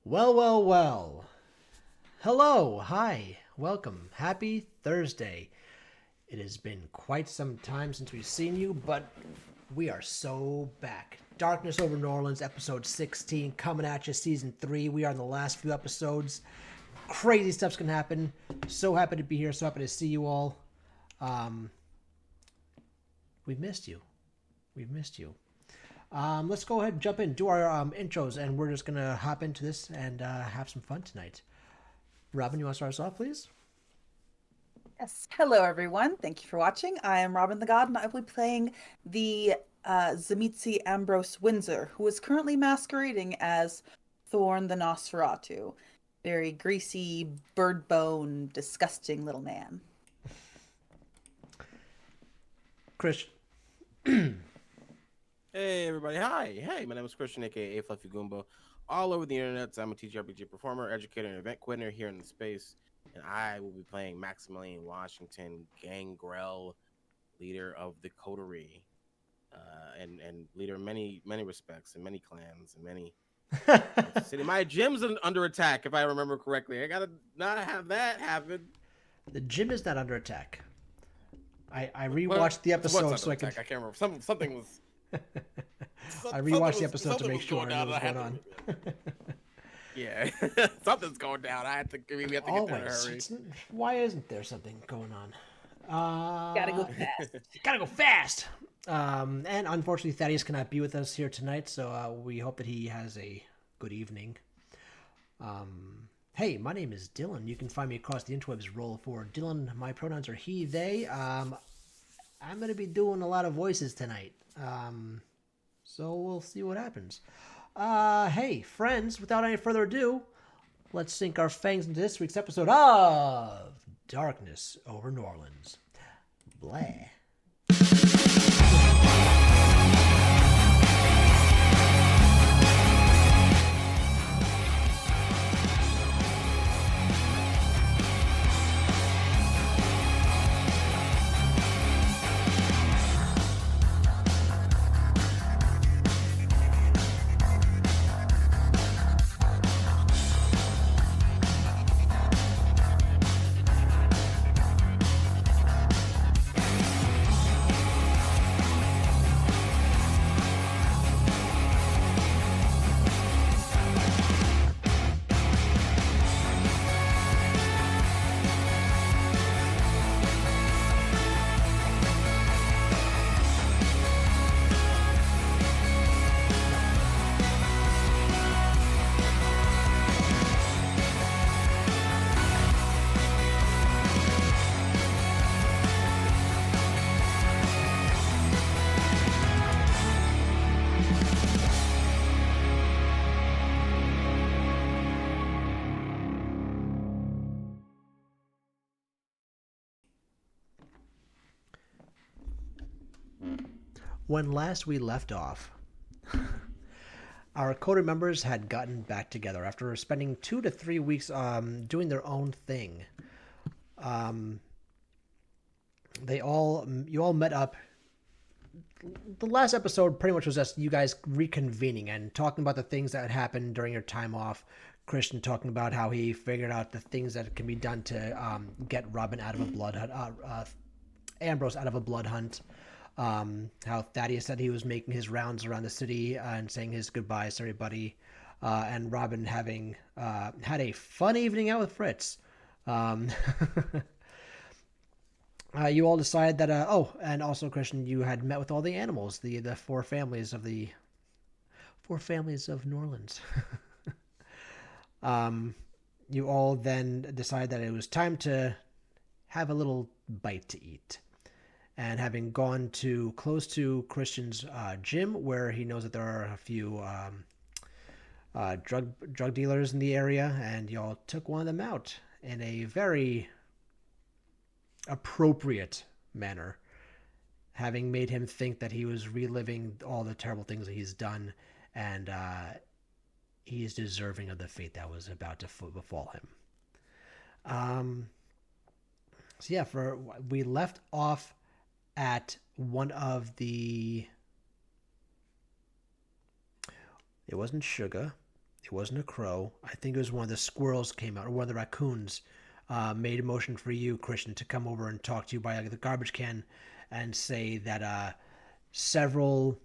Well, well, well. Hello, hi, welcome. Happy Thursday. It has been quite some time since we've seen you, but we are so back. Darkness Over New Orleans, episode 16, coming at you, season 3. We are in the last few episodes. Crazy stuff's gonna happen. So happy to be here, so happy to see you all. Um, we've missed you. We've missed you. Let's go ahead and jump in, do our intros, and we're just gonna hop into this and have some fun tonight. Robin, you want to start us off, please? Yes. Hello, everyone. Thank you for watching. I am Robin the God, and I will be playing the Tzimisce Ambrose Windsor, who is currently masquerading as Thorn the Nosferatu. Very greasy, bird bone, disgusting little man. Christian. Hey everybody, hi. Hey, my name is Christian, aka Fluffy Goomba. All over the internet, I'm a TTRPG performer, educator, and event coordinator here in the space. And I will be playing Maximilian Washington, Gangrel, leader of the Coterie. And leader in many respects and many clans and many city. My gym's under attack, if I remember correctly. I gotta not have that happen. The gym is not under attack. I rewatched the episode so I could. I can't remember. Something was. I rewatched the episode to make sure I knew what was going on. Yeah, something's going down. We have to get there in a hurry. Why isn't there something going on? Gotta go fast. Gotta go fast. And unfortunately, Thaddeus cannot be with us here tonight, so we hope that he has a good evening. Hey, my name is Dylan. You can find me across the interwebs. Roll for Dylan. My pronouns are he, they. I'm going to be doing a lot of voices tonight. So we'll see what happens. Hey, friends, without any further ado, let's sink our fangs into this week's episode of Darkness Over New Orleans. Blah. When last we left off, our Coder members had gotten back together after spending 2 to 3 weeks doing their own thing. You all met up. The last episode pretty much was just you guys reconvening and talking about the things that had happened during your time off. Christian talking about how he figured out the things that can be done to get Robin out of a blood hunt, Ambrose out of a blood hunt. How Thaddeus said he was making his rounds around the city and saying his goodbyes to everybody, and Robin having had a fun evening out with Fritz. You all decided that and also Christian, you had met with all the animals, the four families of New Orleans. You all then decided that it was time to have a little bite to eat. And having gone close to Christian's gym, where he knows that there are a few drug dealers in the area, and y'all took one of them out in a very appropriate manner, having made him think that he was reliving all the terrible things that he's done, and he's deserving of the fate that was about to befall him. So yeah, we left off at one of the... It wasn't Sugar. It wasn't a crow. I think it was one of the squirrels came out, or one of the raccoons made a motion for you, Christian, to come over and talk to you by like, the garbage can and say that several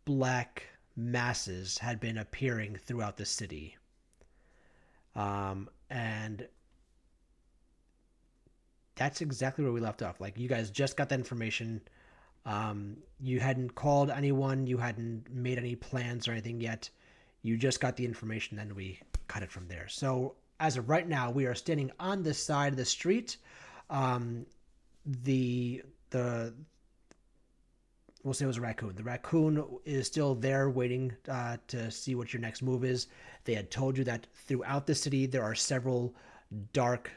black masses had been appearing throughout the city. And that's exactly where we left off. Like, you guys just got that information. You hadn't called anyone, you hadn't made any plans or anything yet. You just got the information, then we cut it from there. So as of right now, we are standing on this side of the street. The we'll say it was a raccoon. The raccoon is still there waiting to see what your next move is. They had told you that throughout the city there are several dark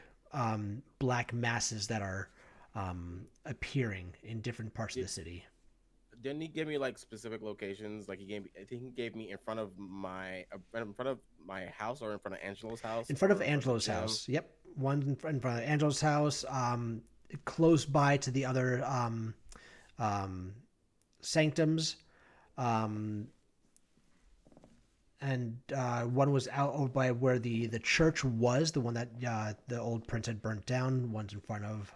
black masses that are appearing in different parts of the city. Didn't he give me like specific locations? Like I think he gave me in front of my house or in front of Angelo's house. In front of Angelo's house. Yep, one in front of Angelo's house. Close by to the other sanctums, and one was out over by where the church was, the one that the old prince had burnt down. One's in front of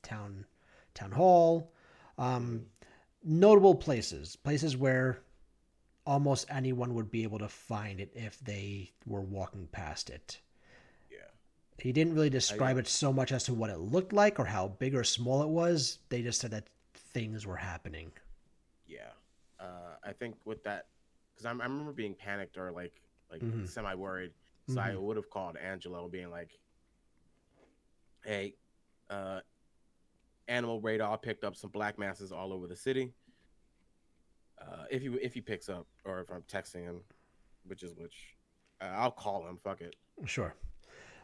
town hall. Notable places where almost anyone would be able to find it if they were walking past it. Yeah. He didn't really describe it so much as to what it looked like or how big or small it was. They just said that things were happening. Yeah. I think with that, because I remember being panicked or like semi worried, so I would have called Angelo, being like, "Hey, animal radar picked up some black masses all over the city. If he picks up, or if I'm texting him, which, I'll call him. Fuck it." Sure.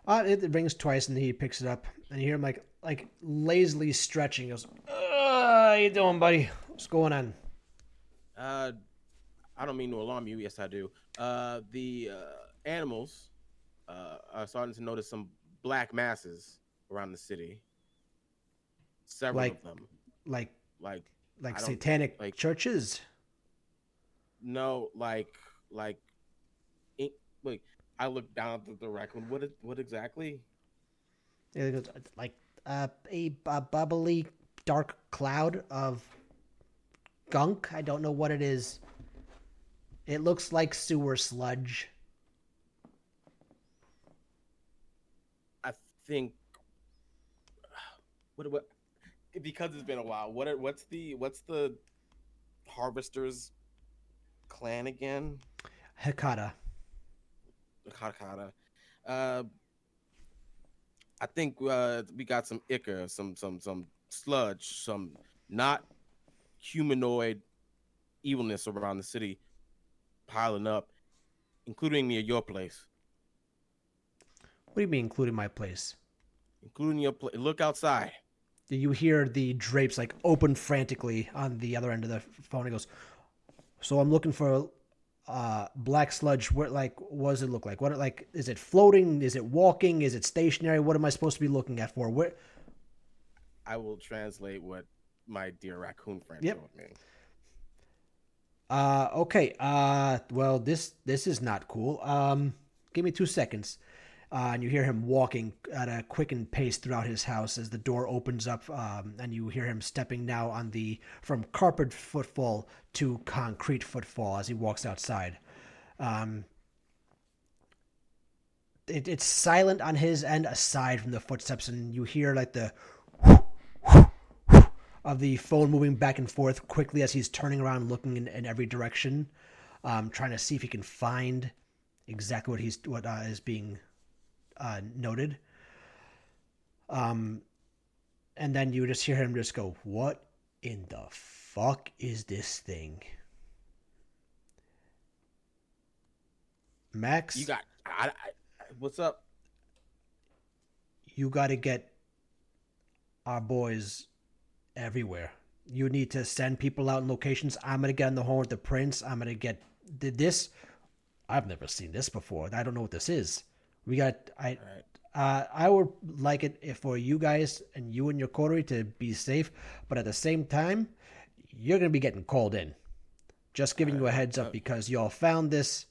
It rings twice and he picks it up, and you hear him like lazily stretching. He goes, "How you doing, buddy? What's going on?" I don't mean to alarm you. Yes, I do. The animals are starting to notice some black masses around the city. Several of them. Like satanic churches. No, like I look down at the raccoon. What exactly? It goes like a bubbly dark cloud of gunk. I don't know what it is. It looks like sewer sludge. I think what because it's been a while. What's the Harvester's clan again? Hecata. Hecata. I think we got some ichor, some sludge, some not humanoid evilness around the city piling up, including near your place. What do you mean, including my place? Including your place. Look outside. You hear the drapes like open frantically on the other end of the phone. He goes, "So I'm looking for black sludge. What does it look like? What, like, is it floating? Is it walking? Is it stationary? What am I supposed to be looking at for?" Where? I will translate what my dear raccoon friend told me. Okay. Well, this is not cool. Give me 2 seconds. And you hear him walking at a quickened pace throughout his house as the door opens up, and you hear him stepping now from carpet footfall to concrete footfall as he walks outside. It's silent on his end aside from the footsteps, and you hear like the of the phone moving back and forth quickly as he's turning around looking in every direction, trying to see if he can find exactly what is being noted. And then you just hear him just go, "What in the fuck is this thing?" Max, You got what's up? You got to get our boys everywhere. You need to send people out in locations. I'm going to get on the horn with the prince. I'm going to get this. I've never seen this before. I don't know what this is. I would like it for you guys and you and your coterie to be safe, but at the same time, you're going to be getting called in. Just giving you a heads up because y'all found this.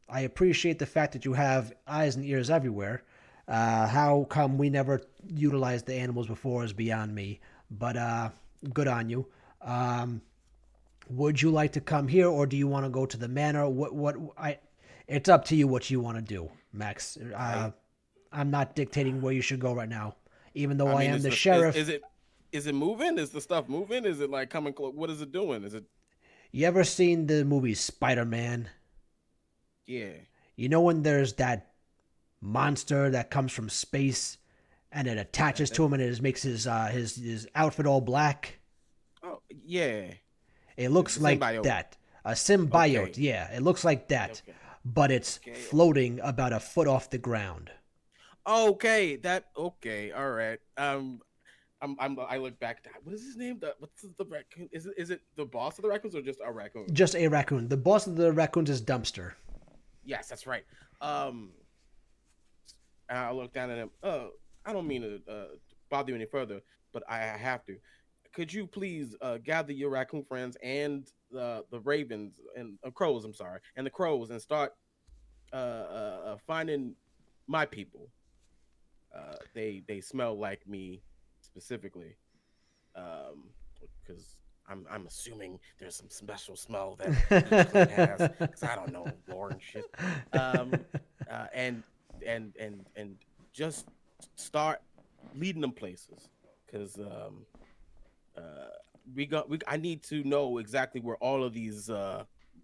I appreciate the fact that you have eyes and ears everywhere. How come we never utilized the animals before is beyond me. But good on you. Would you like to come here, or do you want to go to the manor? It's up to you what you want to do, Max. I'm not dictating where you should go right now, even though I am the sheriff. Is it moving? Is the stuff moving? Is it like coming close? What is it doing? Is it? You ever seen the movie Spider-Man? Yeah. You know when there's that monster that comes from space, and it attaches to him, and it makes his outfit all black. Oh yeah. It looks like symbiote. that. A symbiote, Okay. yeah. It looks like that. Okay. But it's Okay. floating about a foot off the ground. Okay. Okay. All right. I look back. What is his name? What's the raccoon? Is it the boss of the raccoons or just a raccoon? Just a raccoon. The boss of the raccoons is Dumpster. Yes, that's right. I look down at him. I don't mean to bother you any further, but I have to. Could you please gather your raccoon friends and the ravens and crows? I'm sorry, and the crows, and start finding my people. They smell like me specifically, because I'm assuming there's some special smell that each clan has, because I don't know lore and shit. And just start leading them places, because I need to know exactly where all of these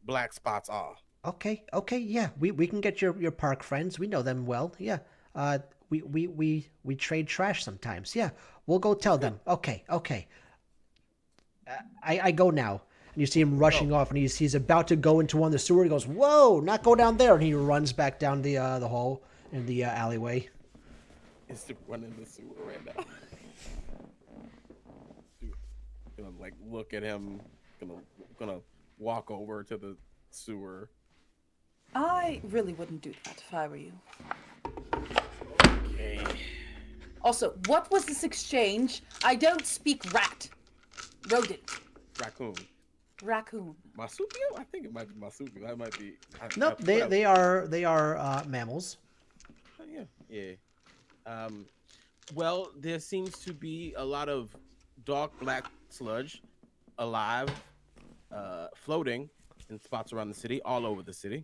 black spots are. Okay, yeah. We can get your park friends. We know them well. Yeah. We trade trash sometimes. Yeah. We'll go tell them. Okay. I go now. And you see him rushing off, and he's about to go into one of the sewer. He goes, "Whoa, not go down there!" And he runs back down the hall in the alleyway. Is to run in the sewer right now. Gonna like look at him. Gonna walk over to the sewer. I really wouldn't do that if I were you. Okay. Also, what was this exchange? I don't speak rat. Rodent. Raccoon. Raccoon. Marsupial? I think it might be marsupial. That might be. Nope, whatever. they are mammals. Yeah. Well, there seems to be a lot of dark black sludge alive, floating in spots around the city, all over the city.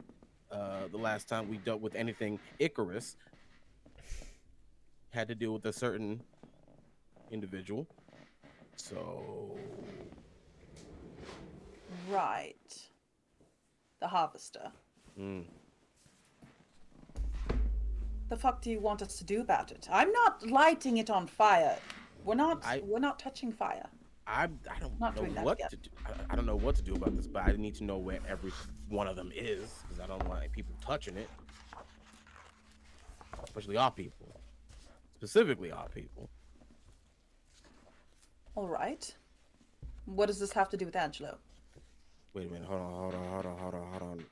The last time we dealt with anything Icarus had to deal with a certain individual. So Right. The harvester. The fuck do you want us to do about it? I'm not lighting it on fire. We're not touching fire. I don't Not know doing that what yet. to do. I don't know what to do about this, but I need to know where every one of them is, because I don't want people touching it, especially our people, specifically our people. All right. What does this have to do with Angelo? Wait a minute. Hold on.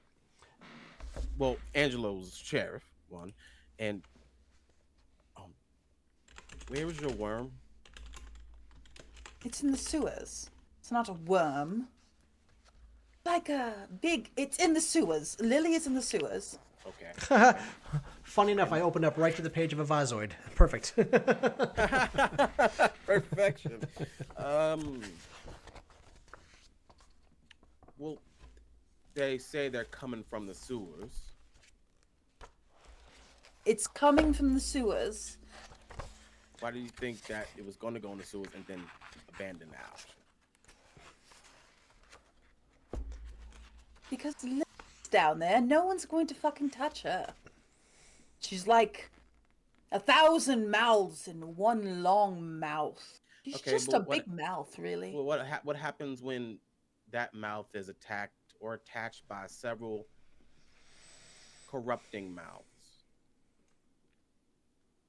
Well, Angelo's sheriff, one, and where is your worm? It's in the sewers. It's not a worm. Like it's in the sewers. Lily is in the sewers. Okay. Funny enough, I opened up right to the page of a Vazoid. Perfect. Perfection. Well, they say they're coming from the sewers. It's coming from the sewers. Why do you think that it was going to go in the sewers and then abandon the option? Because Lily's down there. No one's going to fucking touch her. She's like 1,000 mouths in one long mouth. She's Okay, just but a big mouth, really. Well, what happens when that mouth is attacked or attached by several corrupting mouths?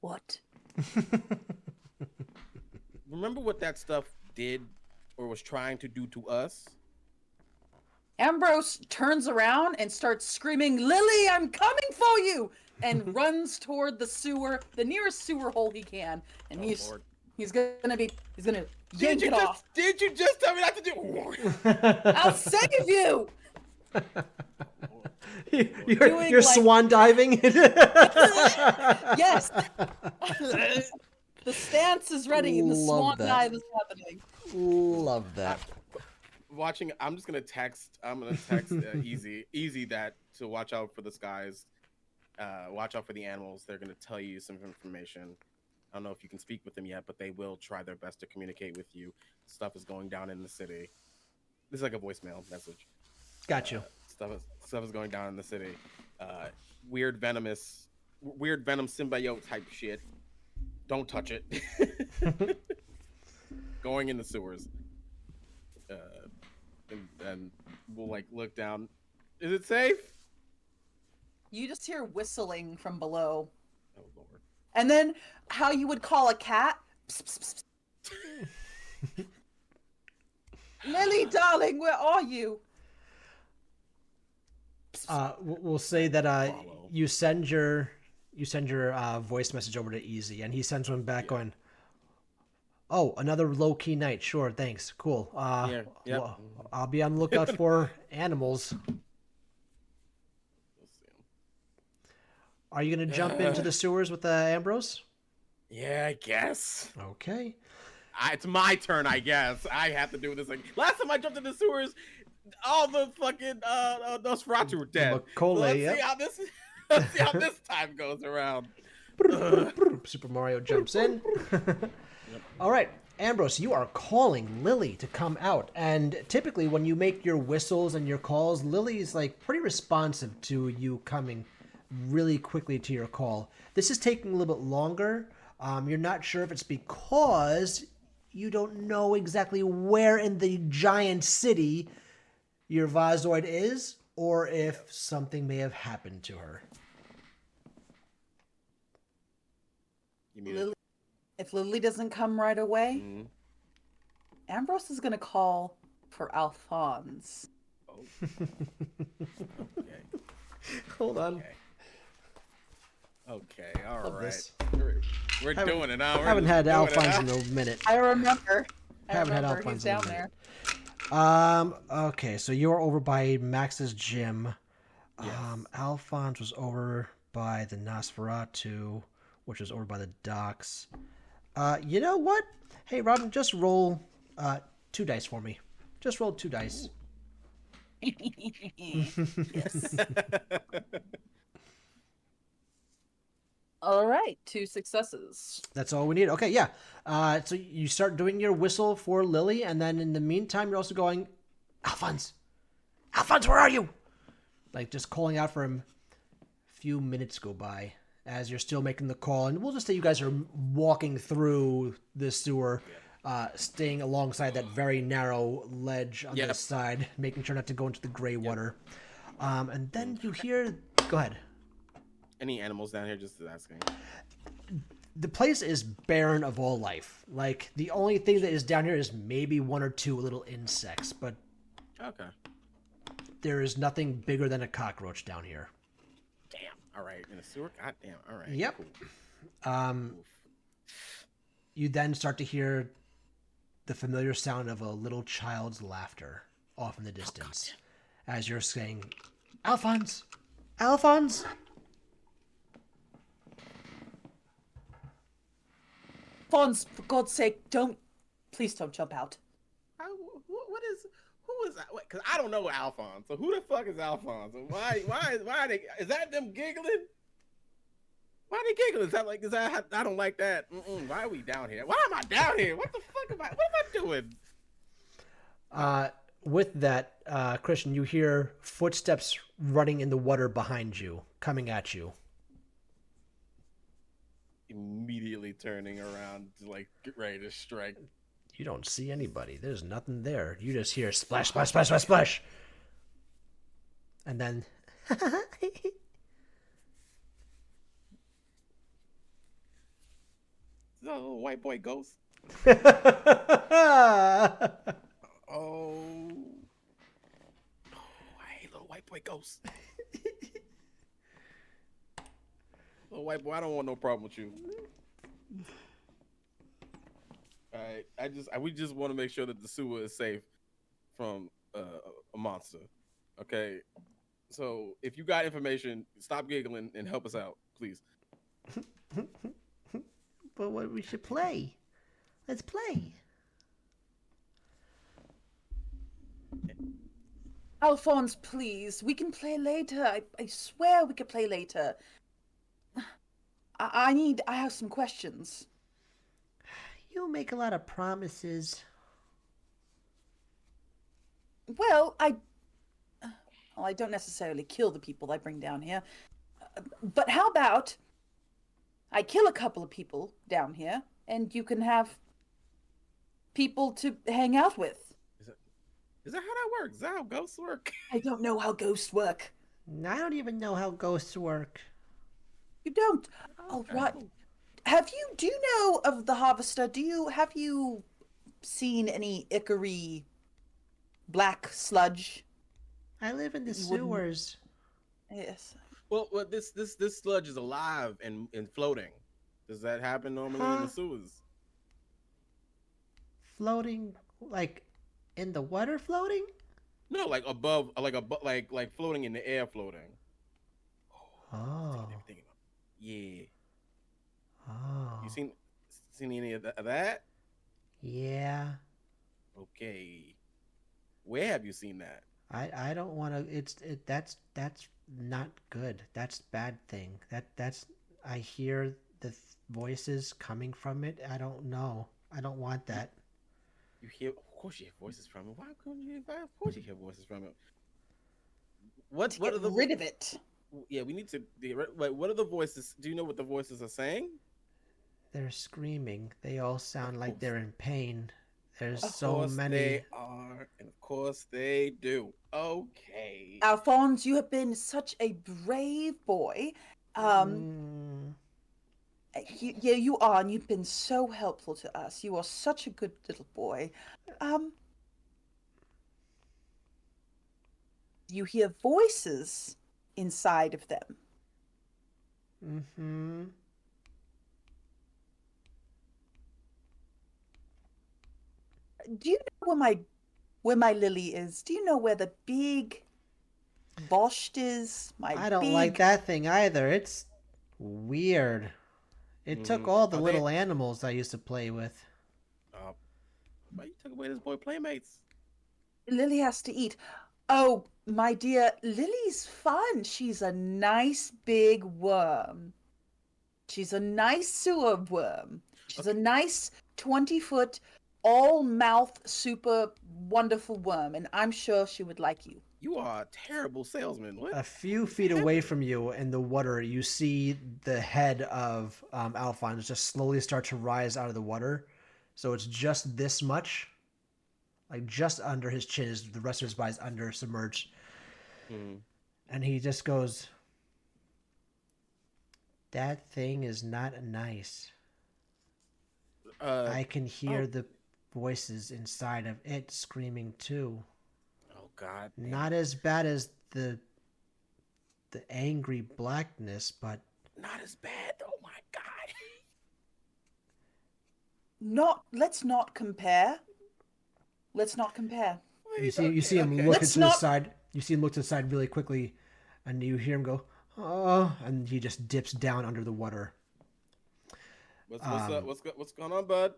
What? Remember what that stuff did or was trying to do to us? Ambrose turns around and starts screaming, "Lily, I'm coming for you!" and runs toward the sewer, the nearest sewer hole he can, and he's Lord. gonna yank it off. Did you just tell me not to do? I'll save you. You're swan diving. Yes. The stance is ready and the Love swan that. dive is happening. Love that. Watching, I'm gonna text easy that to watch out for the skies, watch out for the animals. They're gonna tell you some information. I don't know if you can speak with them yet, but they will try their best to communicate with you. Stuff is going down in the city. This is like a voicemail message. Got you. Stuff is going down in the city. Weird venom symbiote type shit. Don't touch it. Going in the sewers. And we'll like look down. Is it safe? You just hear whistling from below. Oh Lord. And then how you would call a cat. Psst, psst, psst. Lily, darling, where are you? We'll say that Follow. you send your voice message over to Easy, and he sends one back going, "Oh, another low key night. Sure, thanks. Cool. Yep. Well, I'll be on the lookout for animals. We'll see 'em. Are you gonna jump into the sewers with Ambrose? Yeah, I guess. Okay. It's my turn, I guess. I have to do this. Like last time I jumped in the sewers, all the fucking Nosferatu were dead. Macaulay, So let's yep. see how this. Let's see how this time goes around. Super Mario jumps in. All right, Ambrose, you are calling Lily to come out. And typically when you make your whistles and your calls, Lily's like pretty responsive to you coming really quickly to your call. This is taking a little bit longer. You're not sure if it's because you don't know exactly where in the giant city your Vazoid is, or if something may have happened to her. You mean Lily, if Lily doesn't come right away, Mhm. Ambrose is going to call for Alphonse. Oh. Okay. Hold on. Okay. Okay. All Love right. this. We're doing it now. We're Haven't just had doing it Alphonse now. in a minute. I remember. Haven't had He's Alphonse in a down minute. there. Okay, so you're over by Max's gym. Yes. Alphonse was over by the Nosferatu, which was over by the docks. You know what? Hey, Robin, just roll 2 dice for me. Just roll 2 dice. Yes. All right, 2 successes. That's all we need. Okay, yeah. So you start doing your whistle for Lily, and then in the meantime, you're also going, Alphonse! Alphonse, where are you? Like, just calling out for him. A few minutes go by as you're still making the call, and we'll just say you guys are walking through the sewer, staying alongside that very narrow ledge on this side, making sure not to go into the gray water. And then you hear... Go ahead. Any animals down here? Just asking. The place is barren of all life. Like, the only thing that is down here is maybe 1 or 2 little insects, but Okay. there is nothing bigger than a cockroach down here. Damn. All right. In a sewer. God damn. All right. Yep. Cool. You then start to hear the familiar sound of a little child's laughter off in the distance as you're saying, Alphonse! Alphonse! Alphonse, for God's sake, please don't jump out. Who is that? Because I don't know Alphonse. So who the fuck is Alphonse? And why are they? Is that them giggling? Why are they giggling? Is that I don't like that. Why are we down here? Why am I down here? What the fuck what am I doing? With that, Christian, you hear footsteps running in the water behind you, coming at you. Immediately turning around to like get ready to strike. You don't see anybody. There's nothing there. You just hear splash, splash, splash, splash, splash. And then... Is that a little white boy ghost? Oh, I hate little white boy ghosts. Little white boy, I don't want no problem with you. All right, we just want to make sure that the sewer is safe from a monster. Okay, So if you got information, stop giggling and help us out, please. But what we should play? Let's play. Alphonse, please. We can play later. I swear we could play later. I have some questions. You make a lot of promises. Well, I don't necessarily kill the people I bring down here. But how about I kill a couple of people down here, and you can have people to hang out with? Is that how that works? Is that how ghosts work? I don't know how ghosts work. I don't even know how ghosts work. You don't? All right. Do you know of the Harvester? Have you seen any Ickary black sludge? I live in the You wouldn't- sewers. Yes. Well, this sludge is alive and floating. Does that happen normally in Huh? the sewers? Floating, like in the water floating? No, like above, like floating in the air, floating. Oh. Yeah. Oh. You seen any of that? Yeah. Okay. Where have you seen that? I don't want to. That's not good. That's bad thing. That's. I hear the voices coming from it. I don't know. I don't want that. You hear? Of course, you hear voices from it. Why couldn't you? Of course, you hear voices from it. What Get are the rid of it. Yeah, we need to. Wait, what are the voices? Do you know what the voices are saying? They're screaming. They all sound like course. they're in pain. There's Of so course many. they are, and of course they do. Okay. Alphonse, you have been such a brave boy. Mm, Yeah, you are, and you've been so helpful to us. You are such a good little boy. You hear voices inside of them. mm-hmm. Do you know where my Lily is? Do you know where the big Vosht is? I don't like that thing either. It's weird. It took all the Are they- little animals I used to play with. Why you took away this boy playmates? Lily has to eat. Oh, my dear, Lily's fun. She's a nice big worm. She's a nice sewer worm. She's a nice 20-foot, all mouth, super wonderful worm, and I'm sure she would like you. You are a terrible salesman. What? A few feet away from you in the water, you see the head of Alphonse just slowly start to rise out of the water. So it's just this much, like just under his chin. The rest of his body's under submerged, and he just goes, "That thing is not nice. I can hear the voices inside of it screaming too. Oh God. Not as bad as the angry blackness, but Not as bad. Oh my God. Let's not compare. Let's not compare. you see him okay. look Let's into the not- side. You see him look to the side really quickly, and you hear him go, "Oh," and he just dips down under the water. What's up? What's going on, bud?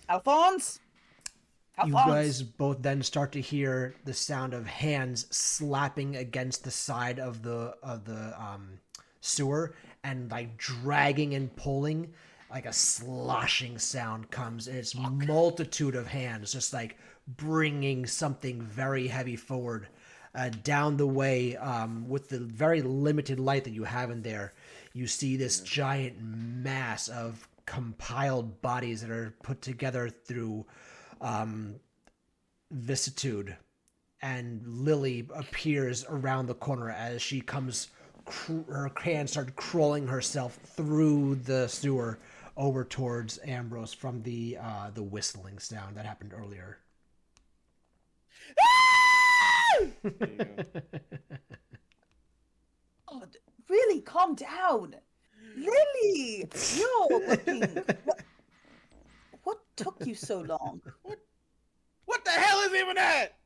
Alphonse? You Alphonse? guys both then start to hear the sound of hands slapping against the side of the sewer and like dragging and pulling. Like a sloshing sound comes, and it's multitude of hands just like bringing something very heavy forward down the way. With the very limited light that you have in there, you see this giant mass of compiled bodies that are put together through vicissitude, and Lily appears around the corner as she comes. Her hands start crawling herself through the sewer over towards Ambrose from the whistling sound that happened earlier. Oh, really, calm down. Lily, you're looking. What took you so long? What the hell is even that?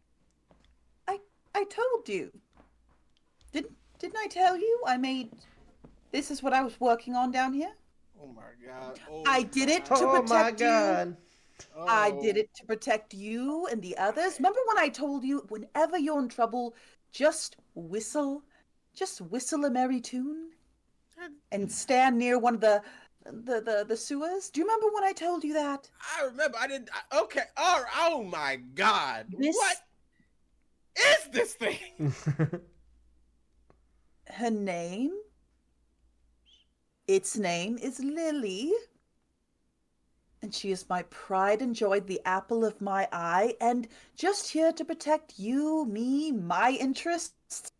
I told you. Didn't I tell you I made? This is what I was working on down here. Oh my god. Oh I did it to Oh my protect you. god. I did it to protect you and the others. Remember when I told you, whenever you're in trouble, just whistle a merry tune, and stand near one of the sewers. Do you remember when I told you that? I remember. I didn't. Okay. Oh my god. This- What is this thing? Her name? Its name is Lily. And she is my pride and joy, the apple of my eye, and just here to protect you, me, my interests.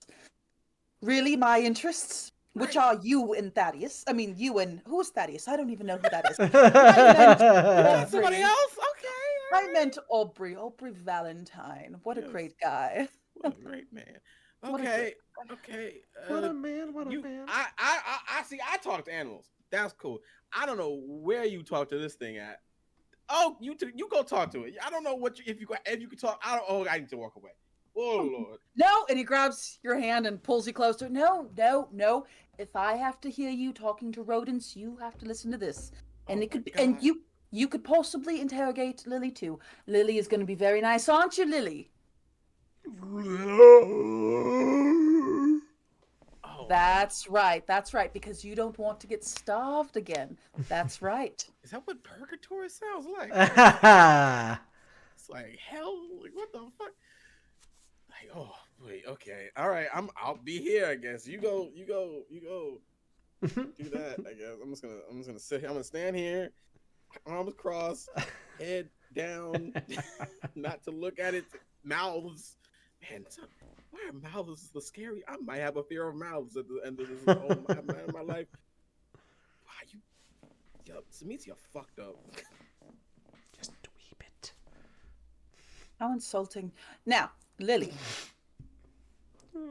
Really, my interests, which are you and Thaddeus. I mean, you and who's Thaddeus? I don't even know who that is. That's somebody else? Okay. I meant Aubrey Valentine. What a Yes. great guy. What a great man. What a Okay. great- Okay. What a man, what a you, man. I see. I talk to animals. That's cool. I don't know where you talk to this thing at. Oh, you go talk to it. I don't know what if you can talk. I don't. Oh, I need to walk away. Oh Lord. No, and he grabs your hand and pulls you closer. No. If I have to hear you talking to rodents, you have to listen to this. And Oh it could be, my and God. you could possibly interrogate Lily too. Lily is going to be very nice, aren't you, Lily? Oh, That's right, because you don't want to get starved again. That's right. is that what purgatory sounds like? It's like hell. Like what the fuck? Like oh wait. Okay. All right. I'll be here. I guess you go. Do that. I guess I'm just gonna sit here. I'm gonna stand here, arms crossed, head down, not to look at it. Mouths. Man, why are mouths so scary? I might have a fear of mouths at the end of this my life. Wow, Samantha, you're fucked up. Just a wee bit. How insulting. Now, Lily,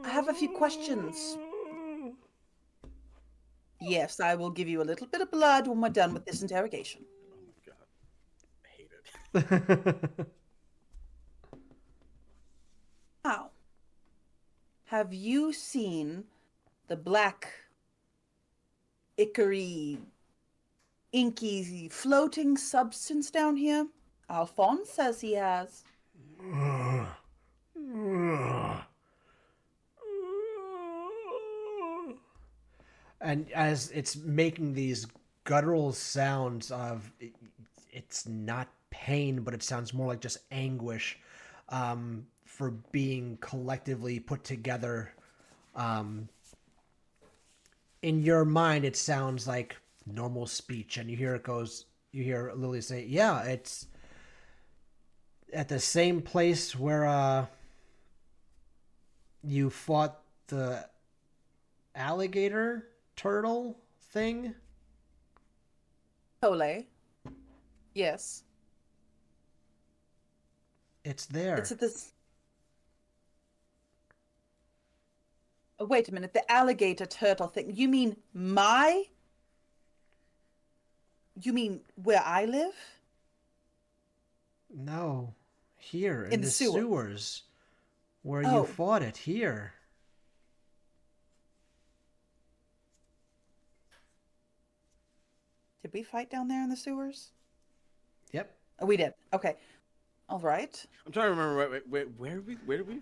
I have a few questions. Yes, I will give you a little bit of blood when we're done with this interrogation. Oh my god, I hate it. Now, have you seen the black, ichory, inky, floating substance down here? Alphonse says he has. And as it's making these guttural sounds of, it's not pain, but it sounds more like just anguish for being collectively put together. In your mind, it sounds like normal speech, and you hear Lily say, yeah, it's at the same place where you fought the alligator turtle thing. Tole. Yes. It's there. It's at this. Oh, wait a minute. The alligator turtle thing. You mean where I live? No, here in In the the sewer. sewers where Oh. you fought it. Here. Did we fight down there in the sewers? Yep. Oh, we did. Okay. All right. I'm trying to remember where did we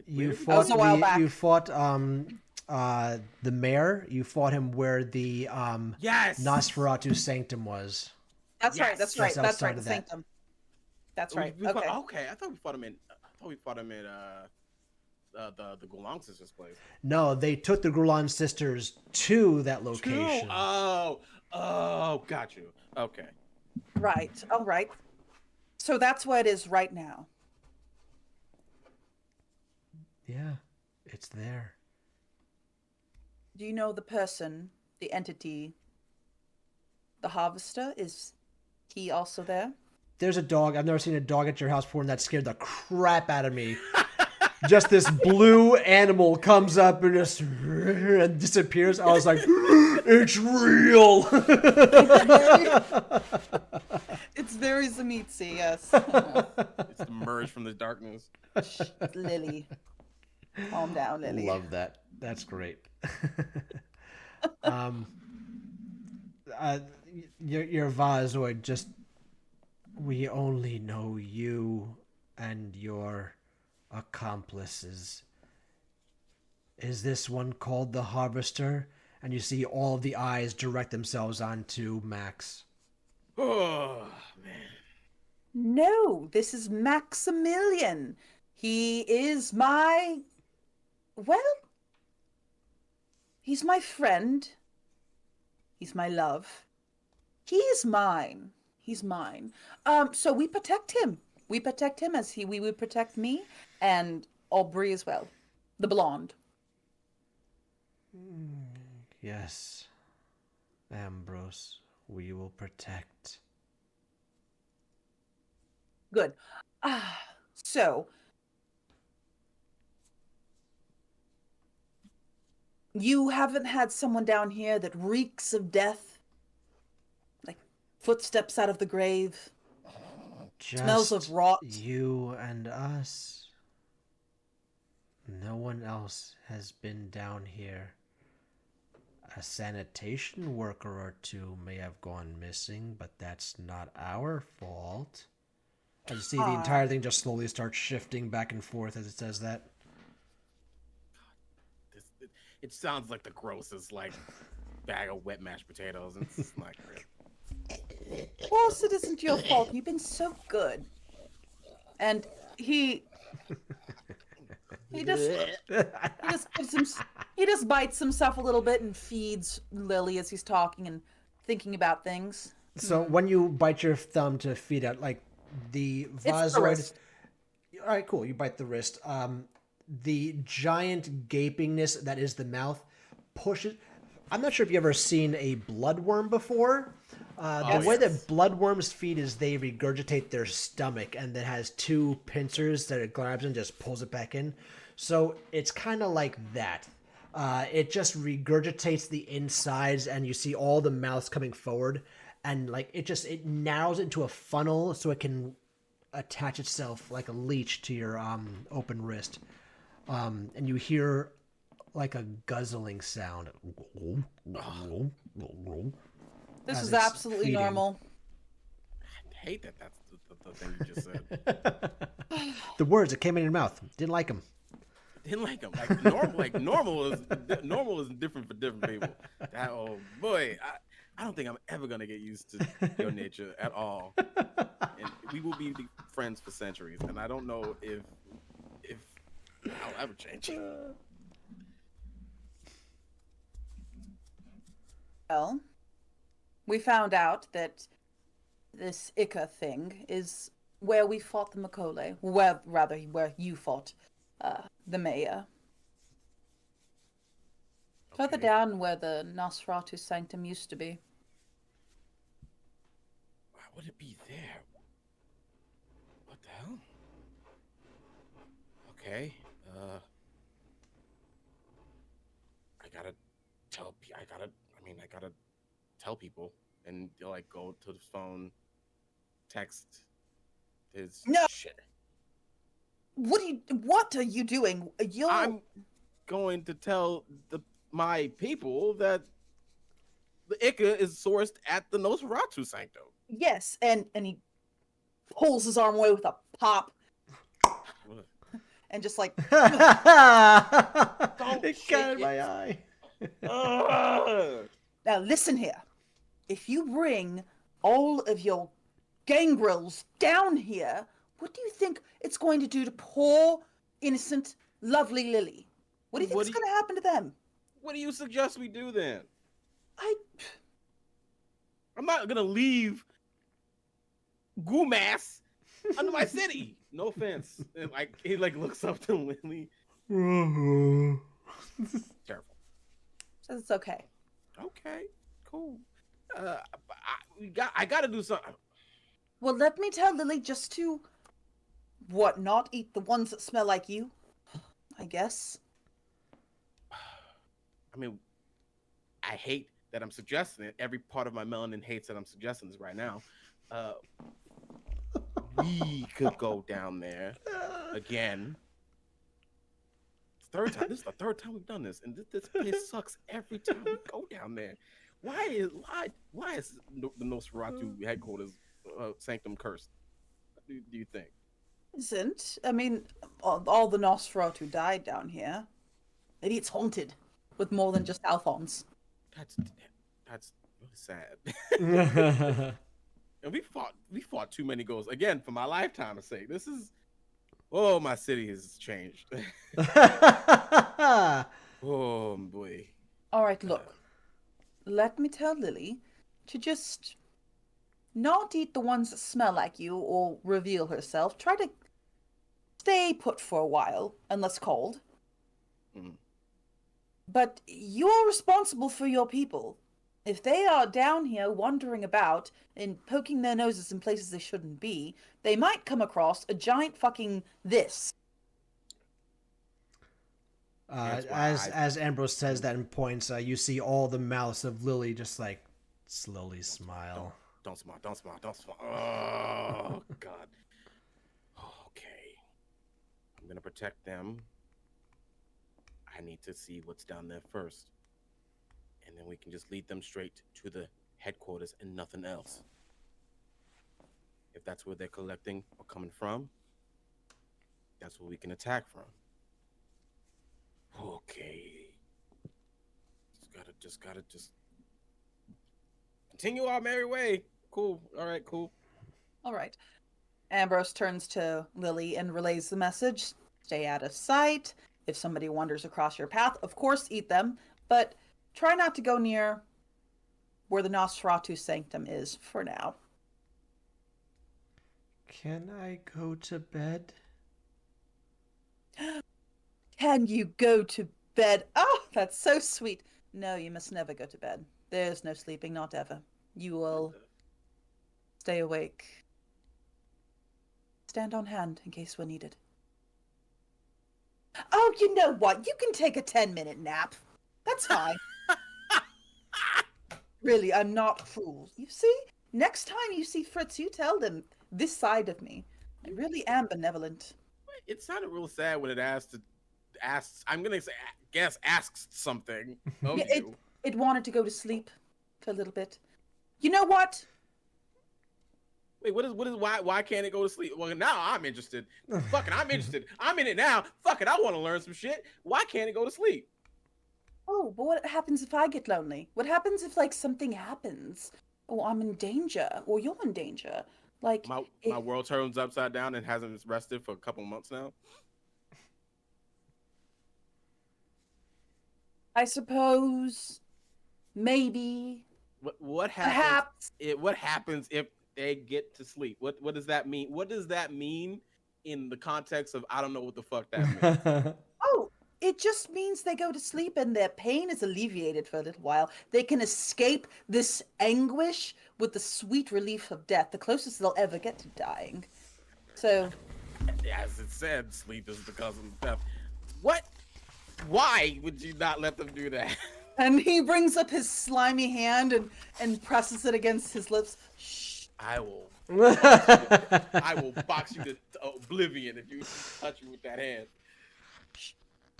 You we- fought That was a while the back. you fought the mayor. You fought him where the Yes. Nosferatu Sanctum was. That's Yes, right. That's just right. That's outside right. The of that. sanctum. That's right. We Okay. okay. I thought we fought him in. The Gulong sisters' place. No, they took the Grulan sisters to that location. Oh, got you. Okay. Right. All right. So that's where it is right now. Yeah, it's there. Do you know the person, the entity, the harvester? Is he also there? There's a dog. I've never seen a dog at your house before, and that scared the crap out of me. Just this blue animal comes up and just and disappears. I was like, it's real. It's very Zamitsi, yes. It's emerged from the darkness. Lily. Calm down, Lily. Love that. That's great. um, uh, your Vazoid, just we only know you and your accomplices. Is this one called the Harvester? And you see all of the eyes direct themselves onto Max. Oh man. No, this is Maximilian. He is my. Well, he's my friend. He's my love. He is mine. He's mine. So we protect him. We protect him as we would protect me and Aubrey as well. The blonde. Yes, Ambrose, we will protect. Good. So you haven't had someone down here that reeks of death? Like footsteps out of the grave? Just Smells of rot? you and us. No one else has been down here. A sanitation worker or two may have gone missing, but that's not our fault. I just see the entire thing just slowly starts shifting back and forth as it says that. It sounds like the grossest like bag of wet mashed potatoes. It's not great. Of course it isn't your fault. You've been so good. And he just he just bites himself a little bit and feeds Lily as he's talking and thinking about things. So when you bite your thumb to feed out, like the the Vazoid. wrist. All right, cool. You bite the wrist. The giant gapingness that is the mouth pushes. I'm not sure if you've ever seen a bloodworm before. The way that bloodworms feed is they regurgitate their stomach, and it has two pincers that it grabs and just pulls it back in. So it's kind of like that. It just regurgitates the insides, and you see all the mouths coming forward, and like it narrows into a funnel so it can attach itself like a leech to your open wrist. And you hear like a guzzling sound. This as is it's absolutely feeding. normal. I hate that that's the thing you just said. The words that came in your mouth. Didn't like them. Didn't like them. Like normal is different for different people. That, oh boy, I don't think I'm ever gonna get used to your nature at all. And we will be friends for centuries, and I don't know if I'll ever change. Well, we found out that this Ica thing is where we fought the Makole. Where you fought the mayor. Further Okay. down where the Nosferatu Sanctum used to be. Why would it be there? What the hell? Okay. I gotta tell people, and they'll like go to the phone, text his No. shit. What are you doing? I'm going to tell my people that the Ica is sourced at the Nosferatu Sanctum. Yes, and he pulls his arm away with a pop and just like It got shake in my it. eye. Ugh. now listen here. If you bring all of your gangrels down here, what do you think it's going to do to poor, innocent, lovely Lily? What do you think is going to happen to them? What do you suggest we do then? I I'm not gonna leave Goomass under my city. No offense. And like he like looks up to Lily. Careful. says it's okay. Okay, cool. I gotta do something. Well, let me tell Lily just to not eat the ones that smell like you. I guess. I mean, I hate that I'm suggesting it. Every part of my melanin hates that I'm suggesting this right now. We could go down there again. third time. This is the third time we've done this, and this place sucks every time we go down there. Why is the Nosferatu headquarters sanctum cursed? Do you think? Isn't. I mean, all the Nosferatu died down here. Maybe it's haunted with more than just Alphonse. That's really sad. And we fought too many ghosts again for my lifetime's sake. This is my city has changed. Oh boy. All right, look. Let me tell Lily to just not eat the ones that smell like you or reveal herself. Try to stay put for a while, unless cold. Mhm. But you're responsible for your people. If they are down here wandering about and poking their noses in places they shouldn't be, they might come across a giant fucking this. As Ambrose says that and points, you see all the mouths of Lily just like slowly smile. Don't smile. Oh God. Okay. I'm gonna protect them. I need to see what's down there first. And then we can just lead them straight to the headquarters and nothing else. If that's where they're collecting or coming from, that's where we can attack from. Okay. Just gotta continue our merry way. Cool. All right, cool. All right. Ambrose turns to Lily and relays the message. Stay out of sight. If somebody wanders across your path, of course eat them, but try not to go near where the Nosferatu sanctum is for now. Can I go to bed? Can you go to bed? Oh, that's so sweet. No, you must never go to bed. There's no sleeping, not ever. You will stay awake. Stand on hand in case we're needed. Oh, you know what? You can take a 10-minute nap. That's fine. Really, I'm not cruel. You see? Next time you see Fritz, you tell them this side of me. I really am benevolent. It sounded real sad when it asks. I'm gonna say, asks something of Yeah, you. it wanted to go to sleep for a little bit. You know what? Wait, what is why can't it go to sleep? Well, now I'm interested. Fucking, I'm interested. I'm in it now. Fuck it, I want to learn some shit. Why can't it go to sleep? Oh, but what happens if I get lonely? What happens if like something happens? Or I'm in danger, or you're in danger. Like My world turns upside down and hasn't rested for a couple months now. I suppose maybe What happens? perhaps What happens if they get to sleep? What does that mean? What does that mean in the context of I don't know what the fuck that means? oh, it just means they go to sleep and their pain is alleviated for a little while. They can escape this anguish with the sweet relief of death, the closest they'll ever get to dying. So, As it said, sleep is the cousin of death. What? Why would you not let them do that? and he brings up his slimy hand and presses it against his lips. Shh. I will box you to oblivion if you touch me with that hand.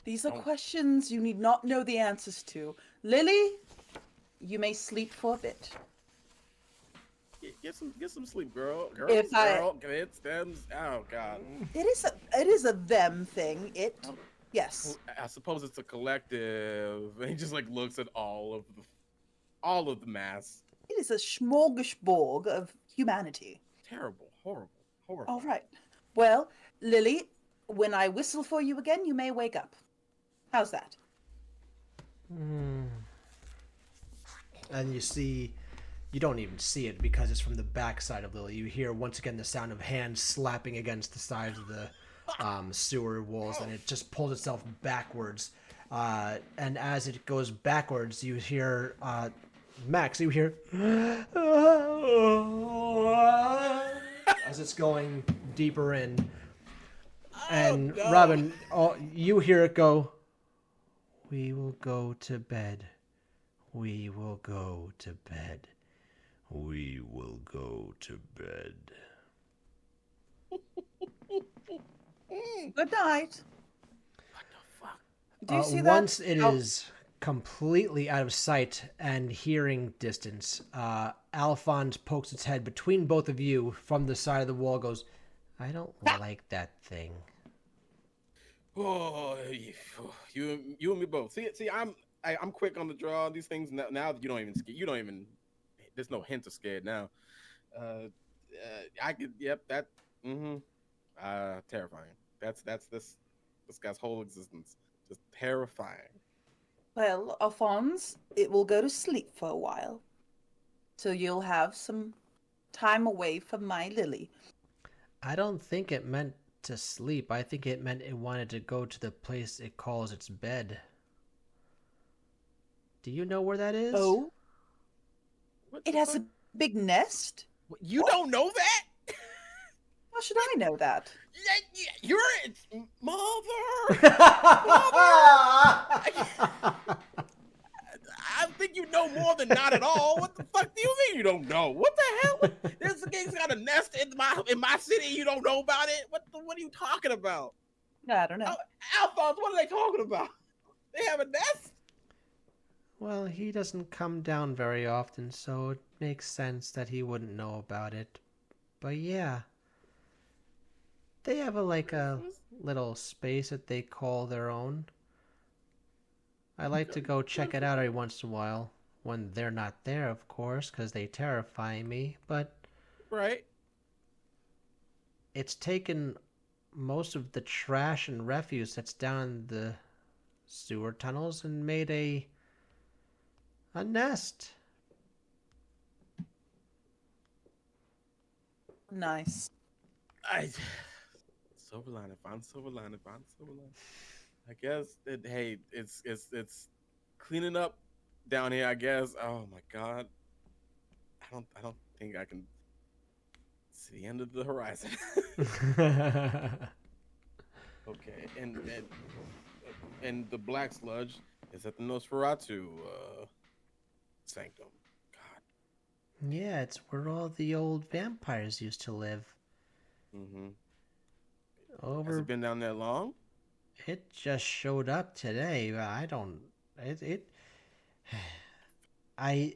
These are questions you need not know the answers to. Lily, you may sleep for a bit. Get some sleep, girl. If I- It stems. Oh God. It is a them thing. Yes. I suppose it's a collective. And he just like looks at all of the mass. It is a smorgasbord of humanity. Terrible, horrible. All right. Well, Lily, when I whistle for you again, you may wake up. How's that? And you don't even see it because it's from the backside of Lily. You hear once again the sound of hands slapping against the sides of the sewer walls, and it just pulls itself backwards. And as it goes backwards, you hear Max. You hear as it's going deeper in, and no. Robin, you hear it go. We will go to bed. We will go to bed. We will go to bed. Good night. What the fuck? Do you see that? Once it Oh. is completely out of sight and hearing distance, Alphonse pokes its head between both of you from the side of the wall, goes, I don't like that thing. Oh, you and me both. See, I'm quick on the draw on these things. Now you don't even scare. You don't even. There's no hint of scared now. I could. Yep. That. Mm-hmm. Terrifying. That's this guy's whole existence. Just terrifying. Well, Alphonse, it will go to sleep for a while. So you'll have some time away from my Lily. I don't think it meant to sleep. I think it meant it wanted to go to the place it calls its bed. Do you know where that is? Oh, What it the has fuck? a big nest? You don't know that? How should I know that? You're its mother. I think you know more than not at all. What the fuck do you mean you don't know? What the hell? This gang's got a nest in my city. You don't know about it? What are you talking about? I don't know. Alphonse, what are they talking about? They have a nest? Well, he doesn't come down very often, so it makes sense that he wouldn't know about it. But yeah, they have a little space that they call their own. I like to go check it out every once in a while. When they're not there, of course, because they terrify me. But Right. it's taken most of the trash and refuse that's down in the sewer tunnels and made a nest. Nice. Silver lining, find silver lining, find silver lining. I guess it's cleaning up down here. I guess. Oh my god, I don't think I can see the end of the horizon. Okay, and the black sludge is at the Nosferatu sanctum. God. Yeah, it's where all the old vampires used to live. Mm-hmm. Has Over it been down there long? It just showed up today. But I don't. It. I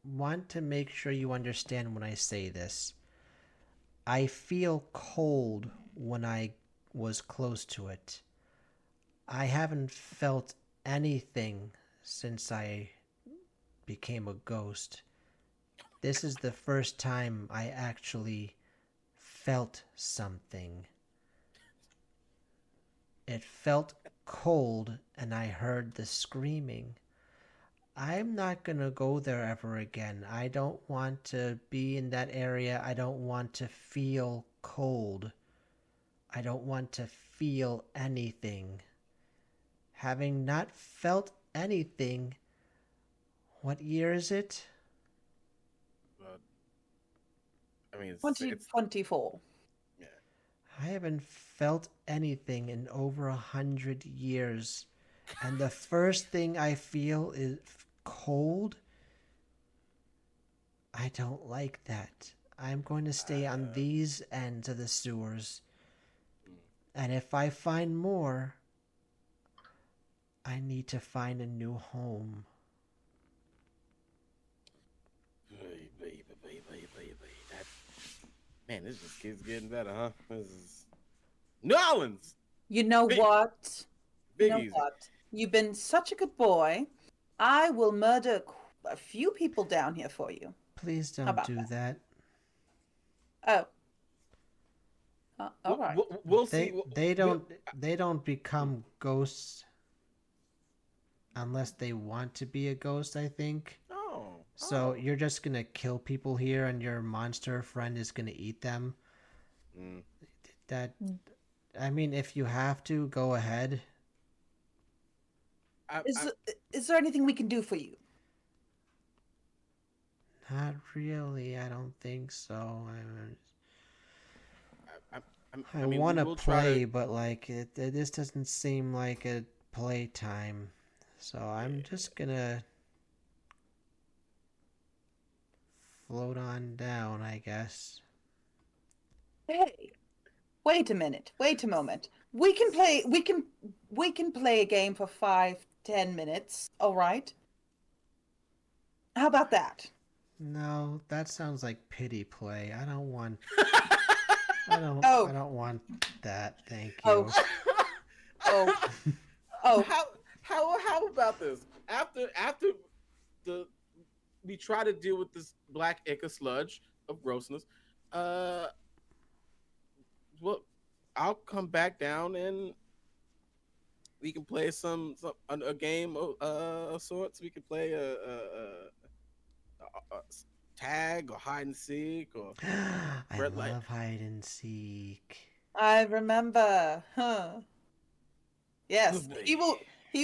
want to make sure you understand when I say this. I feel cold when I was close to it. I haven't felt anything since I became a ghost. This is the first time I actually felt something. It felt cold and I heard the screaming. I'm not gonna go there ever again. I don't want to be in that area. I don't want to feel cold. I don't want to feel anything. Having not felt anything, what year is it? I mean, it's 2024. yeah. I haven't felt anything in over 100 years. And the first thing I feel is cold. I don't like that. I'm going to stay on these ends of the sewers. And if I find more, I need to find a new home. Man, this just keeps getting better, huh? This is New Orleans. You know Big- what? Big You know easy. what? You've been such a good boy. I will murder a few people down here for you. Please don't about do that. Oh. All right. We'll They see. they don't become ghosts unless they want to be a ghost, I think. Oh. So you're just gonna kill people here, and your monster friend is gonna eat them. Mm. That, I mean, if you have to, go ahead. Is there anything we can do for you? Not really. I don't think so. I mean, want to we'll try play, but like this doesn't seem like a playtime. So I'm just gonna float on down, I guess. Hey, wait a minute. Wait a moment. We can we can play a game for 5-10 minutes. All right. How about that? No, that sounds like pity play. I don't want. Oh. I don't want that. Thank Oh. you. Oh. Oh. How about this? After we try to deal with this black ichor sludge of grossness, well, I'll come back down and we can play a game of sorts. We can play a tag or hide and seek or I red light. love hide and seek. I remember. Huh. Yes, he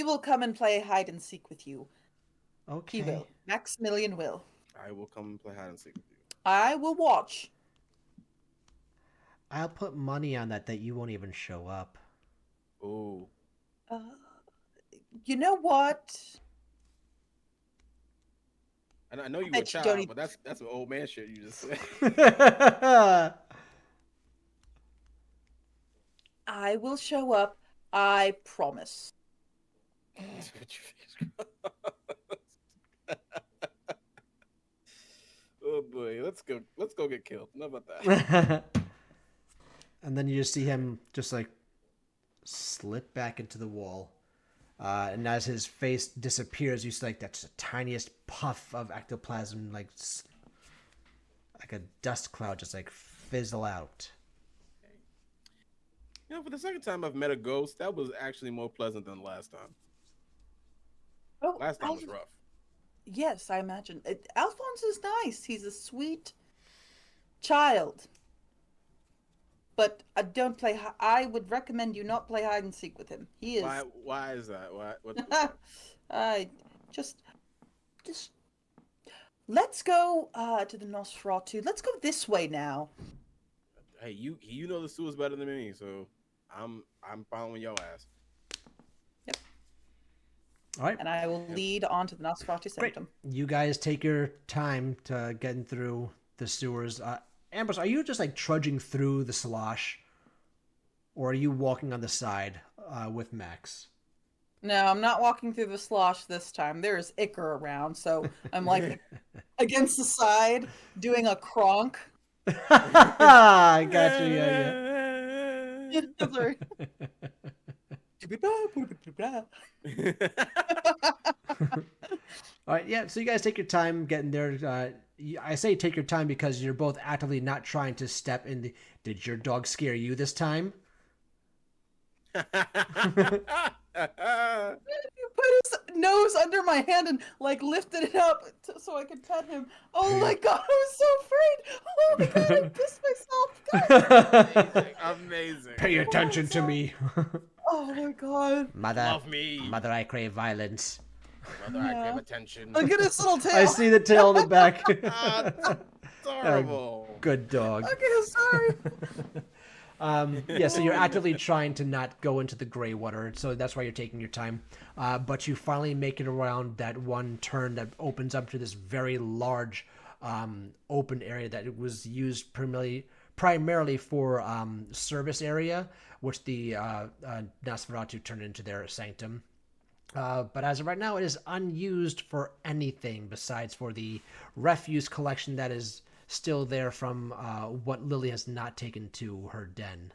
will come and play hide and seek with you. Okay. He will. Maximilian will. I will come and play hide and seek with you. I will watch. I'll put money on that you won't even show up. Oh. You know what? And I know you were a bet you don't child, even- but that's some old man shit you just said. I will show up. I promise. Oh boy, let's go get killed. How about that? And then you just see him just like slip back into the wall. And as his face disappears, you see like that's the tiniest puff of ectoplasm, like a dust cloud, just like fizzle out. You know, for the second time I've met a ghost, that was actually more pleasant than the last time. Oh, Last time was rough. Yes, I imagine. Alphonse is nice. He's a sweet child. But I don't play. I would recommend you not play hide and seek with him. He is. Why is that? What? I just. Let's go to the Nosferatu. Let's go this way now. Hey, you know the sewers better than me, so I'm following your ass. All right. And I will lead on to the Nosferatu Sanctum. You guys take your time to getting through the sewers. Ambrose, are you just like trudging through the slosh, or are you walking on the side with Max? No, I'm not walking through the slosh this time. There's ichor around, so I'm like against the side doing a kronk. I got you. Yeah. Sorry. All right, yeah. So you guys take your time getting there. I say take your time because you're both actively not trying to step in the. Did your dog scare you this time? He put his nose under my hand and like lifted it up so I could pet him. Oh my god, I was so afraid. Oh my god, I pissed myself. Guys. Amazing. Pay attention to me. Oh my god. Mother, Love me. Mother, I crave violence. Mother, I crave attention. Look at his little tail. I see the tail in the back. It's horrible. Good dog. Okay, sorry. Yeah, so you're actively trying to not go into the gray water, so that's why you're taking your time. But you finally make it around that one turn that opens up to this very large open area that it was used primarily for service area, which the Nosferatu turned into their sanctum. But as of right now, it is unused for anything besides for the refuse collection that is still there from what Lily has not taken to her den.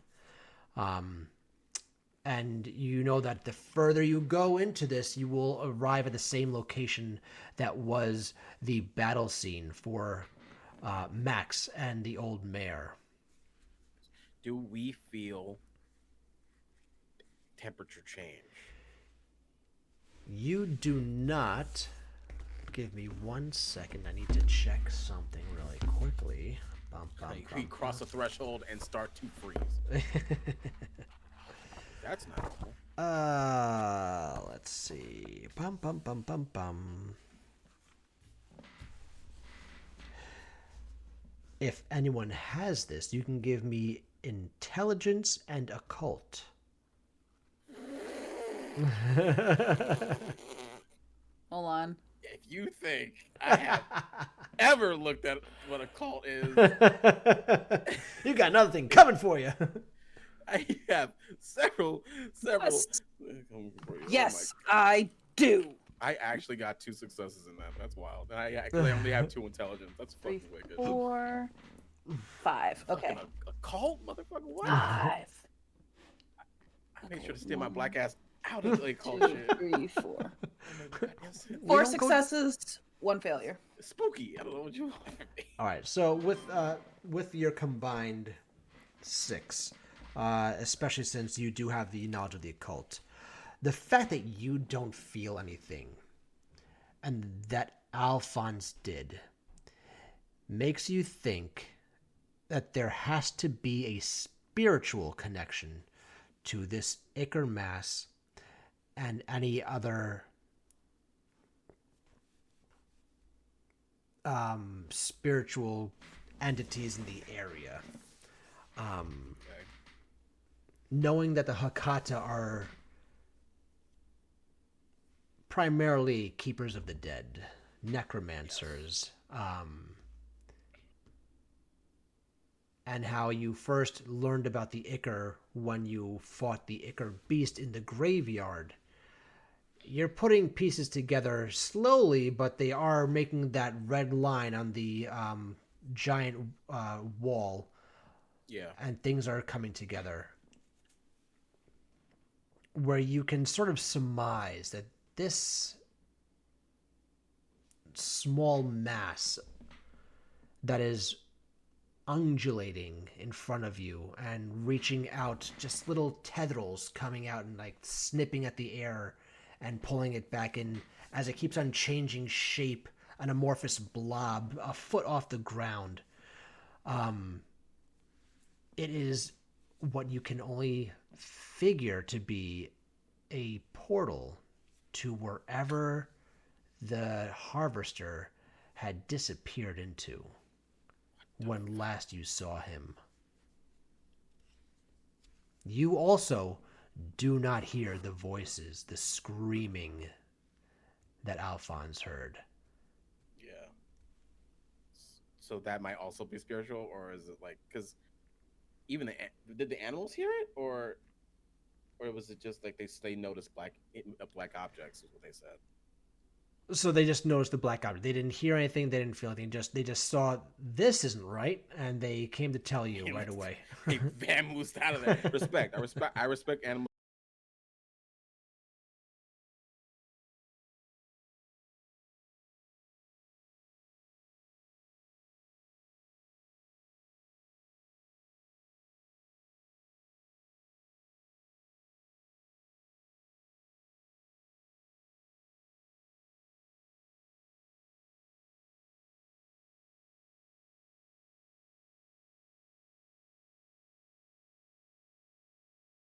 And you know that the further you go into this, you will arrive at the same location that was the battle scene for Max and the old mare. Do we feel temperature change? You do not. Give me 1 second. I need to check something really quickly. We cross a threshold and start to freeze. That's not cool. Let's see. If anyone has this, you can give me intelligence and occult. Hold on. If you think I have ever looked at what a cult is, You got another thing coming for you. I have several. Yes. Coming for you. Oh my Yes, I do. I actually got 2 successes in that. That's wild. And I only have 2 intelligence. That's 3, fucking wicked. 4, 5. Okay. Fucking a cult, motherfucker. What? 5. I made Okay, sure to stay my 1, black ass out of the cult 2, shit. 3, 4. Oh my goddamn sense. We 4 don't go- successes, 1 failure. Spooky. I don't know what you want from me. All right. So with your combined 6, especially since you do have the knowledge of the occult, the fact that you don't feel anything, and that Alphonse did, makes you think that there has to be a spiritual connection to this Ichor Mass and any other spiritual entities in the area. Okay. Knowing that the Hakata are primarily keepers of the dead, necromancers, and how you first learned about the Ichor when you fought the Ichor beast in the graveyard. You're putting pieces together slowly, but they are making that red line on the giant wall, Yeah. and things are coming together. Where you can sort of surmise that this small mass that is undulating in front of you and reaching out, just little tendrils coming out and like snipping at the air and pulling it back in as it keeps on changing shape, an amorphous blob a foot off the ground. It is what you can only figure to be a portal to wherever the harvester had disappeared into when last you saw him. You also do not hear the voices, the screaming that Alphonse heard. Yeah. So that might also be spiritual, or is it like, because even did the animals hear it, or was it just like they noticed black objects? Is what they said. So they just noticed the black object. They didn't hear anything. They didn't feel anything. They just saw this isn't right, and they came to tell you right away. They vamoosed out of there. Respect. I respect animal